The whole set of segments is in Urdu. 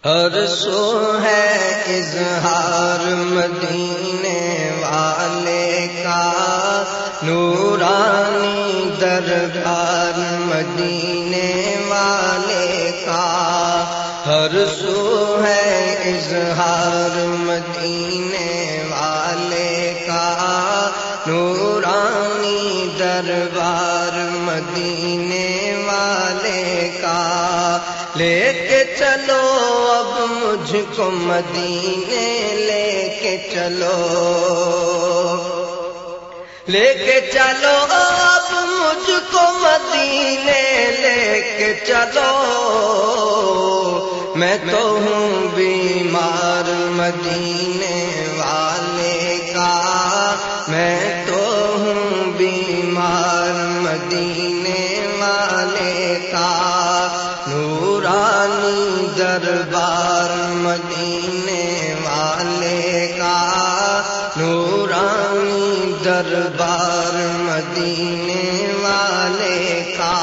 ہر سو ہے اظہار مدینے والے کا، نورانی دربار مدینے والے کا۔ ہر سو ہے اظہار مدینے والے کا، نورانی دربار مدینے والے کا۔ لے کے چلو اب مجھ کو مدینے، لے کے چلو، لے کے چلو اب مجھ کو مدینے، لے کے چلو۔ میں تو ہوں بیمار مدینے والے کا، میں تو ہوں بیمار مدینے والے کا۔ نورانی دربار مدینے والے کا، نورانی دربار مدینے والے کا۔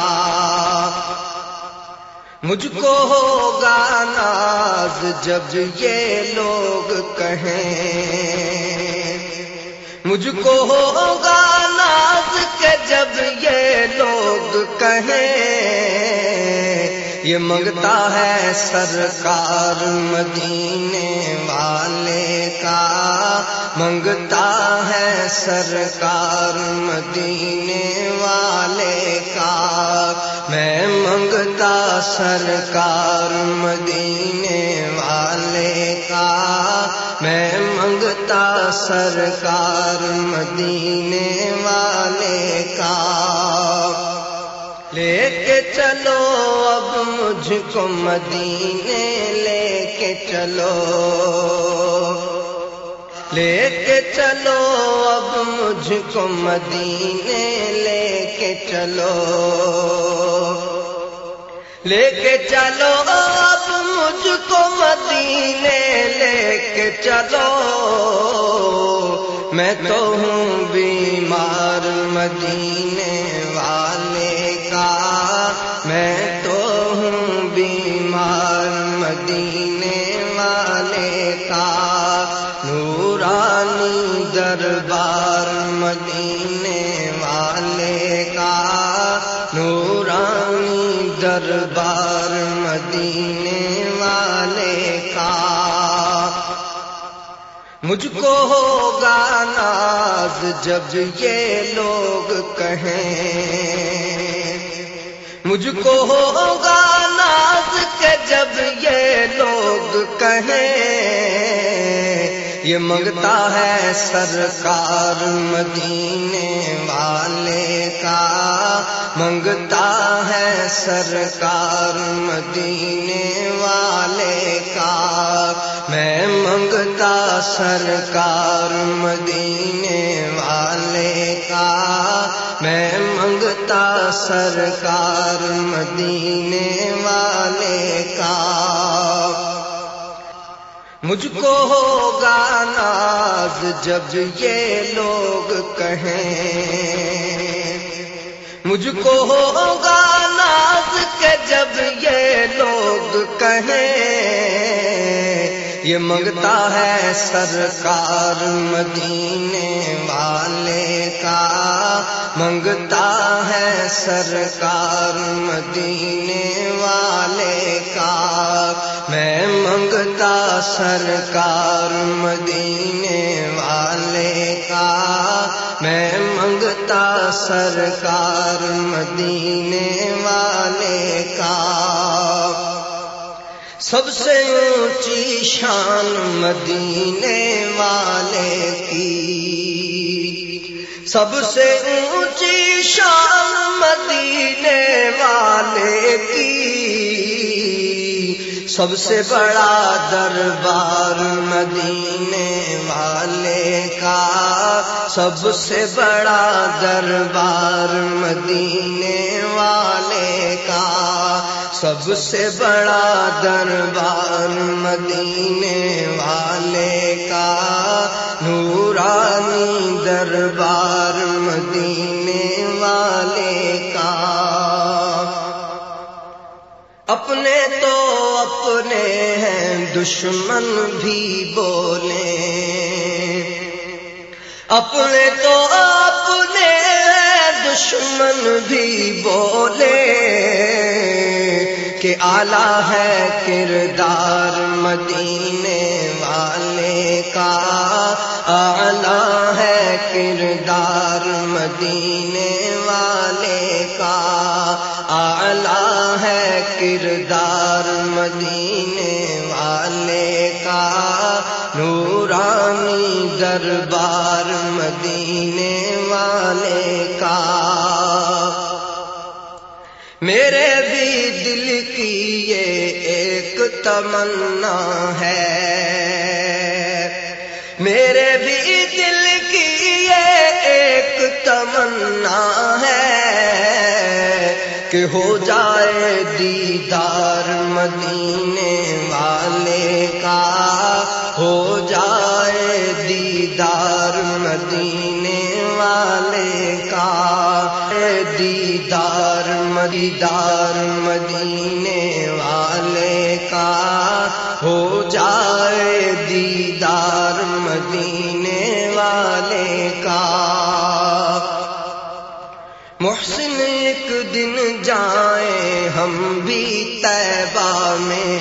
مجھ کو ہوگا ناز جب یہ لوگ کہیں، مجھ کو ہوگا ناز کہ جب یہ لوگ کہیں، یہ منگتا ہے سرکار مدینے والے کا، منگتا ہے سرکار مدینے والے کا۔ میں منگتا سرکار مدینے والے کا، میں منگتا سرکار مدینے والے کا۔ لے کے چلو اب مجھ کو مدینے، لے کے چلو، لے کے چلو اب مجھ کو مدینے، لے کے چلو، لے کے چلو اب مجھ کو مدینے، لے کے چلو۔ میں تو ہوں بیمار مدینے والے کا، میں تو ہوں بیمار مدینے والے کا۔ نورانی دربار مدینے والے کا، نورانی دربار مدینے والے کا۔ مجھ کو ہوگا ناز جب یہ لوگ کہیں، مجھ کو ہوگا ناز کہ جب یہ لوگ کہیں، یہ منگتا ہے سرکار مدینے والے کا، منگتا ہے سرکار مدینے والے کا۔ میں منگتا سرکار مدینے والے کا، میں منگتا سرکار مدینے والے کا۔ مجھ کو ہوگا ناز جب یہ لوگ کہیں، مجھ کو ہوگا ناز کہ جب یہ لوگ کہیں، یہ منگتا ہے سرکار مدینے والے کا، منگتا ہے سرکار مدینے والے کا۔ میں منگتا سرکار مدینے والے کا، میں منگتا سرکار مدینے والے کا۔ سب سے اونچی شان مدینے والے کی، سب سے اونچی شان مدینے والے کی۔ سب سے بڑا دربار مدینے والے کا، سب سے بڑا دربار مدینے والے کا۔ سب سے بڑا دربار مدینے والے کا، نورانی دربار مدینے والے کا۔ اپنے تو اپنے ہیں دشمن بھی بولے، اپنے تو اپنے دشمن بھی بولے کہ اعلیٰ ہے کردار مدینے والے کا، اعلیٰ ہے کردار مدینے والے کا، اعلیٰ ہے کردار مدینے والے کا، نورانی دربار مدینے والے کا۔ میرے بھی دل کی یہ ایک تمنا ہے، میرے بھی دل کی یہ ایک تمنا ہے کہ ہو جائے دیدار مدینے والے کا، ہو جائے دیدار مدینے والے کا، دیدار مدینے والے کا، ہو جائے دیدار مدینے والے کا۔ محسن ایک دن جائیں ہم بھی طیبہ میں،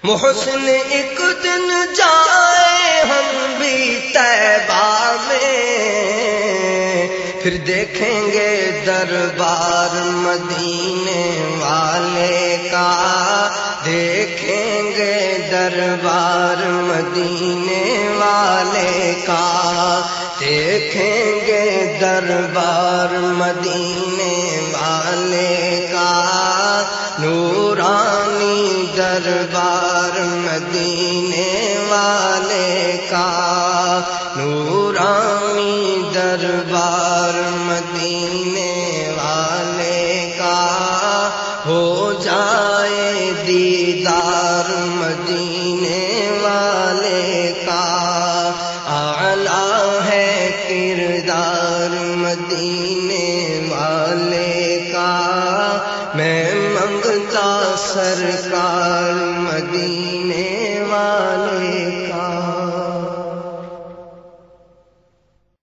محسن ایک دن جائیں ہم بھی طیبہ میں، پھر دیکھیں گے دربار مدینے والے کا، دیکھیں گے دربار مدینے والے کا، دیکھیں گے دربار مدینے والے کا، نورانی دربار مدینے والے کا، نورانی دربار مدینے والے کا، ہو جائے دیدار مدینے والے کا، اعلیٰ ہے کردار مدینے والے کا، میں منگتا سرکار مدینے